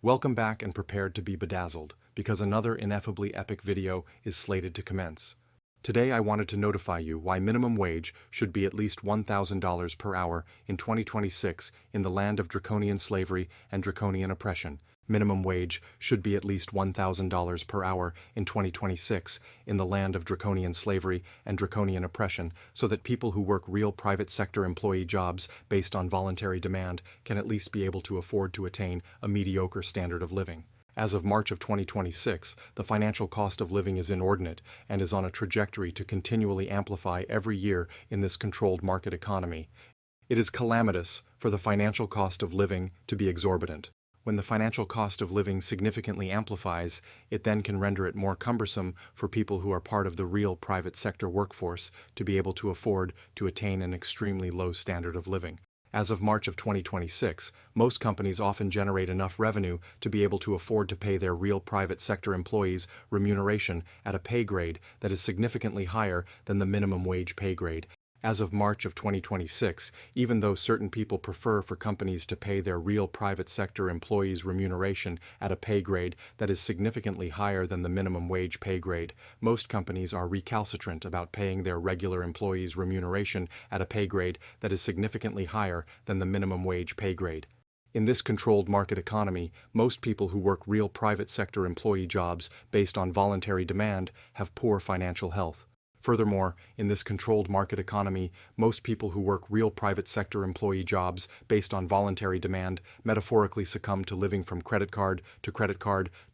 Welcome back and prepared to be bedazzled, because another ineffably epic video is slated to commence. Today I wanted to notify you why minimum wage should be at least $1,000 per hour in 2026 in the land of draconian slavery and draconian oppression. Minimum wage should be at least $1,000 per hour in 2026 in the land of draconian slavery and draconian oppression, so that people who work real private sector employee jobs based on voluntary demand can at least be able to afford to attain a mediocre standard of living. As of March of 2026, the financial cost of living is inordinate and is on a trajectory to continually amplify every year in this controlled market economy. It is calamitous for the financial cost of living to be exorbitant. When the financial cost of living significantly amplifies, it then can render it more cumbersome for people who are part of the real private sector workforce to be able to afford to attain an extremely low standard of living. As of March of 2026, most companies often generate enough revenue to be able to afford to pay their real private sector employees remuneration at a pay grade that is significantly higher than the minimum wage pay grade. As of March of 2026, even though certain people prefer for companies to pay their real private sector employees remuneration at a pay grade that is significantly higher than the minimum wage pay grade, most companies are recalcitrant about paying their regular employees remuneration at a pay grade that is significantly higher than the minimum wage pay grade. In this controlled market economy, most people who work real private sector employee jobs based on voluntary demand have poor financial health. Furthermore, in this controlled market economy, most people who work real private sector employee jobs based on voluntary demand metaphorically succumb to living from credit card to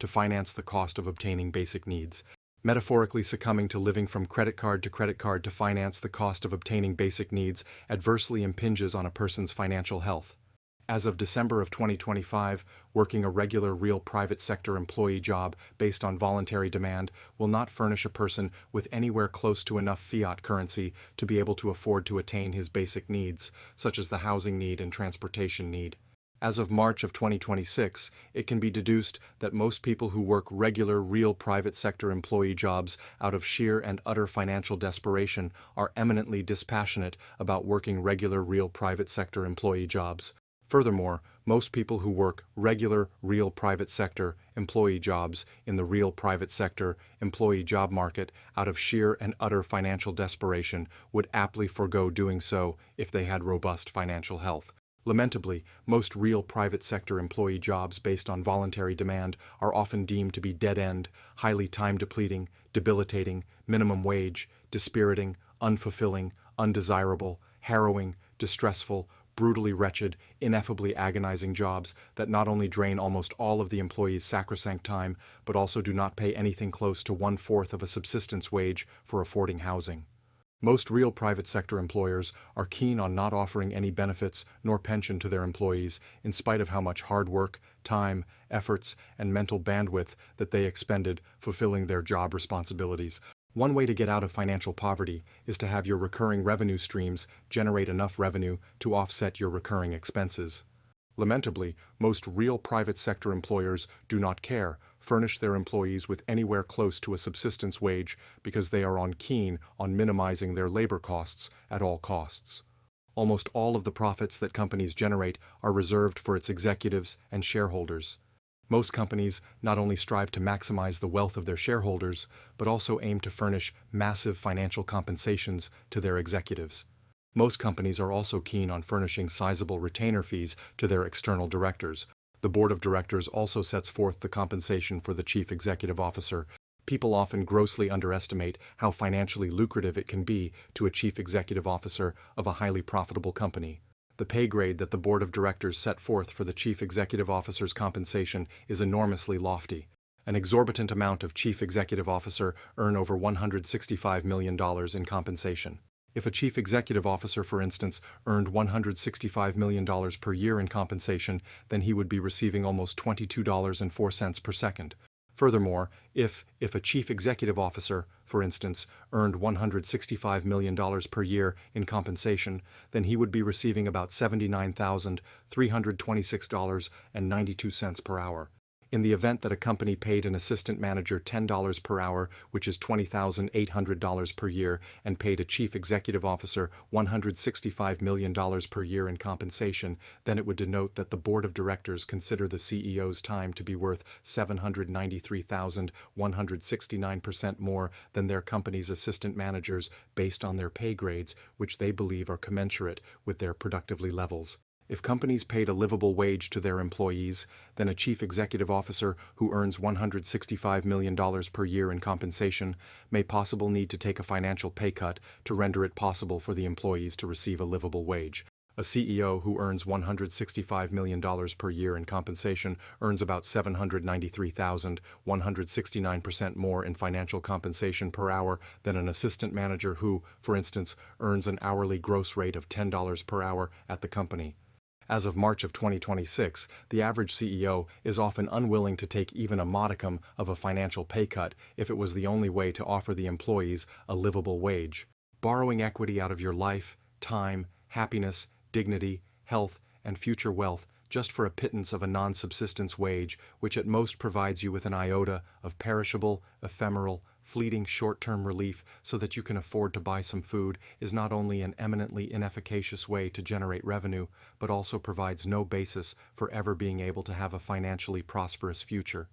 finance the cost of obtaining basic needs. Metaphorically succumbing to living from credit card to finance the cost of obtaining basic needs adversely impinges on a person's financial health. As of December of 2025, working a regular real private sector employee job based on voluntary demand will not furnish a person with anywhere close to enough fiat currency to be able to afford to attain his basic needs, such as the housing need and transportation need. As of March of 2026, it can be deduced that most people who work regular real private sector employee jobs out of sheer and utter financial desperation are eminently dispassionate about working regular real private sector employee jobs. Furthermore, most people who work regular, real private sector employee jobs in the real private sector employee job market out of sheer and utter financial desperation would aptly forego doing so if they had robust financial health. Lamentably, most real private sector employee jobs based on voluntary demand are often deemed to be dead-end, highly time-depleting, debilitating, minimum wage, dispiriting, unfulfilling, undesirable, harrowing, distressful, brutally wretched, ineffably agonizing jobs that not only drain almost all of the employee's sacrosanct time, but also do not pay anything close to 1/4 of a subsistence wage for affording housing. Most real private sector employers are keen on not offering any benefits nor pension to their employees, in spite of how much hard work, time, efforts, and mental bandwidth that they expended fulfilling their job responsibilities. One way to get out of financial poverty is to have your recurring revenue streams generate enough revenue to offset your recurring expenses. Lamentably, most real private sector employers do not furnish their employees with anywhere close to a subsistence wage because they are keen on minimizing their labor costs at all costs. Almost all of the profits that companies generate are reserved for its executives and shareholders. Most companies not only strive to maximize the wealth of their shareholders, but also aim to furnish massive financial compensations to their executives. Most companies are also keen on furnishing sizable retainer fees to their external directors. The board of directors also sets forth the compensation for the chief executive officer. People often grossly underestimate how financially lucrative it can be to a chief executive officer of a highly profitable company. The pay grade that the board of directors set forth for the chief executive officer's compensation is enormously lofty. An exorbitant amount of chief executive officer earn over $165 million in compensation. If a chief executive officer, for instance, earned $165 million per year in compensation, then he would be receiving almost $22.04 per second. Furthermore, if a chief executive officer, for instance, earned $165 million per year in compensation, then he would be receiving about $79,326.92 per hour. In the event that a company paid an assistant manager $10 per hour, which is $20,800 per year, and paid a chief executive officer $165 million per year in compensation, then it would denote that the board of directors consider the CEO's time to be worth 793,169% more than their company's assistant managers based on their pay grades, which they believe are commensurate with their productivity levels. If companies paid a livable wage to their employees, then a chief executive officer who earns $165 million per year in compensation may possibly need to take a financial pay cut to render it possible for the employees to receive a livable wage. A CEO who earns $165 million per year in compensation earns about 793,169% more in financial compensation per hour than an assistant manager who, for instance, earns an hourly gross rate of $10 per hour at the company. As of March of 2026, the average CEO is often unwilling to take even a modicum of a financial pay cut if it was the only way to offer the employees a livable wage. Borrowing equity out of your life, time, happiness, dignity, health, and future wealth just for a pittance of a non-subsistence wage, which at most provides you with an iota of perishable, ephemeral, fleeting short-term relief so that you can afford to buy some food, is not only an eminently inefficacious way to generate revenue, but also provides no basis for ever being able to have a financially prosperous future.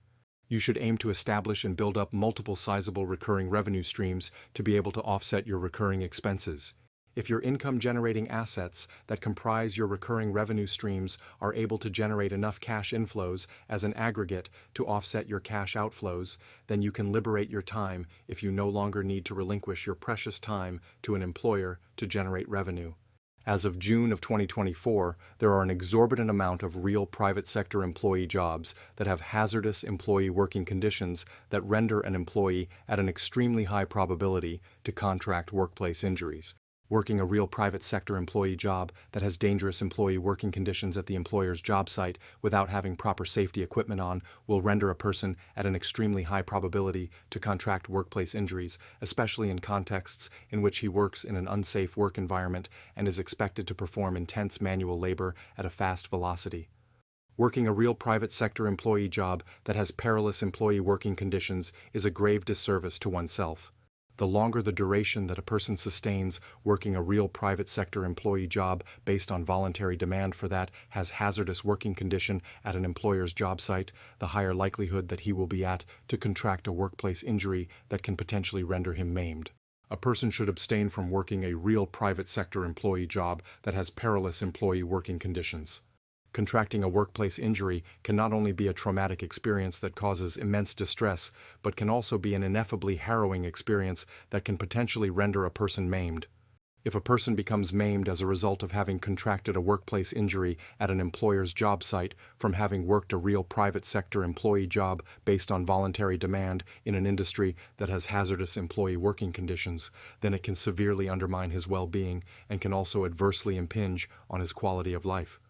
You should aim to establish and build up multiple sizable recurring revenue streams to be able to offset your recurring expenses. If your income-generating assets that comprise your recurring revenue streams are able to generate enough cash inflows as an aggregate to offset your cash outflows, then you can liberate your time if you no longer need to relinquish your precious time to an employer to generate revenue. As of June of 2024, there are an exorbitant amount of real private sector employee jobs that have hazardous employee working conditions that render an employee at an extremely high probability to contract workplace injuries. Working a real private sector employee job that has dangerous employee working conditions at the employer's job site without having proper safety equipment on will render a person at an extremely high probability to contract workplace injuries, especially in contexts in which he works in an unsafe work environment and is expected to perform intense manual labor at a fast velocity. Working a real private sector employee job that has perilous employee working conditions is a grave disservice to oneself. The longer the duration that a person sustains working a real private sector employee job based on voluntary demand for that has hazardous working condition at an employer's job site, the higher likelihood that he will be at to contract a workplace injury that can potentially render him maimed. A person should abstain from working a real private sector employee job that has perilous employee working conditions. Contracting a workplace injury can not only be a traumatic experience that causes immense distress, but can also be an ineffably harrowing experience that can potentially render a person maimed. If a person becomes maimed as a result of having contracted a workplace injury at an employer's job site from having worked a real private sector employee job based on voluntary demand in an industry that has hazardous employee working conditions, then it can severely undermine his well-being and can also adversely impinge on his quality of life.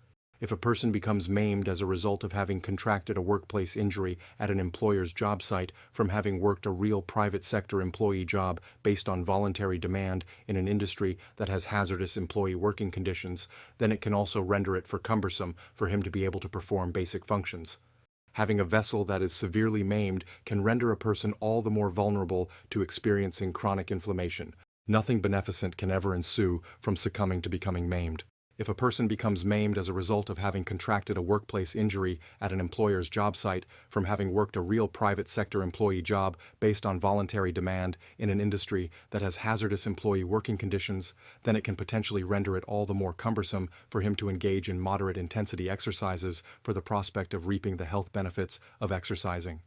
If a person becomes maimed as a result of having contracted a workplace injury at an employer's job site from having worked a real private sector employee job based on voluntary demand in an industry that has hazardous employee working conditions, then it can also render it cumbersome for him to be able to perform basic functions. Having a vessel that is severely maimed can render a person all the more vulnerable to experiencing chronic inflammation. Nothing beneficent can ever ensue from succumbing to becoming maimed. If a person becomes maimed as a result of having contracted a workplace injury at an employer's job site from having worked a real private sector employee job based on voluntary demand in an industry that has hazardous employee working conditions, then it can potentially render it all the more cumbersome for him to engage in moderate intensity exercises for the prospect of reaping the health benefits of exercising.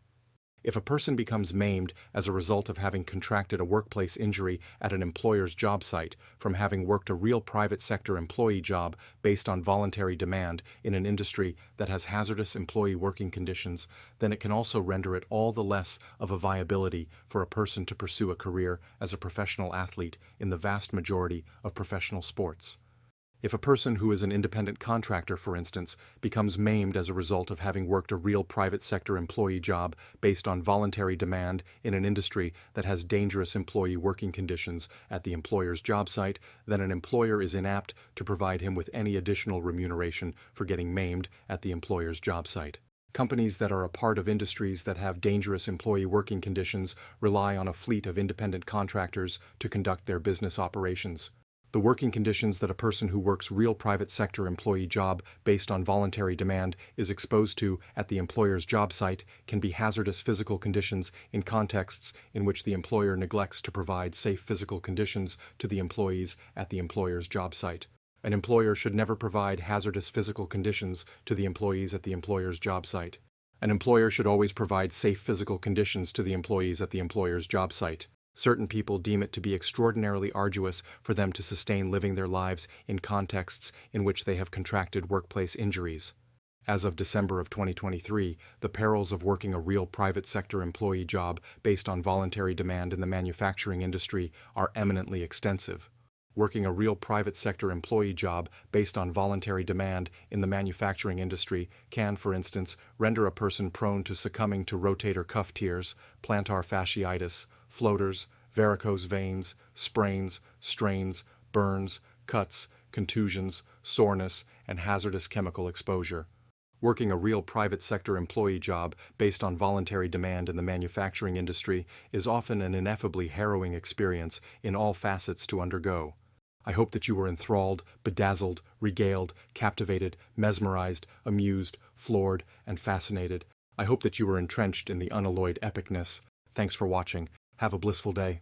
If a person becomes maimed as a result of having contracted a workplace injury at an employer's job site from having worked a real private sector employee job based on voluntary demand in an industry that has hazardous employee working conditions, then it can also render it all the less of a viability for a person to pursue a career as a professional athlete in the vast majority of professional sports. If a person who is an independent contractor, for instance, becomes maimed as a result of having worked a real private sector employee job based on voluntary demand in an industry that has dangerous employee working conditions at the employer's job site, then an employer is inapt to provide him with any additional remuneration for getting maimed at the employer's job site. Companies that are a part of industries that have dangerous employee working conditions rely on a fleet of independent contractors to conduct their business operations. The working conditions that a person who works real private sector employee job based on voluntary demand is exposed to at the employer's job site can be hazardous physical conditions in contexts in which the employer neglects to provide safe physical conditions to the employees at the employer's job site. An employer should never provide hazardous physical conditions to the employees at the employer's job site. An employer should always provide safe physical conditions to the employees at the employer's job site. Certain people deem it to be extraordinarily arduous for them to sustain living their lives in contexts in which they have contracted workplace injuries. As of December of 2023, the perils of working a real private sector employee job based on voluntary demand in the manufacturing industry are eminently extensive. Working a real private sector employee job based on voluntary demand in the manufacturing industry can, for instance, render a person prone to succumbing to rotator cuff tears, plantar fasciitis, floaters, varicose veins, sprains, strains, burns, cuts, contusions, soreness, and hazardous chemical exposure. Working a real private sector employee job based on voluntary demand in the manufacturing industry is often an ineffably harrowing experience in all facets to undergo. I hope that you were enthralled, bedazzled, regaled, captivated, mesmerized, amused, floored, and fascinated. I hope that you were entrenched in the unalloyed epicness. Thanks for watching. Have a blissful day.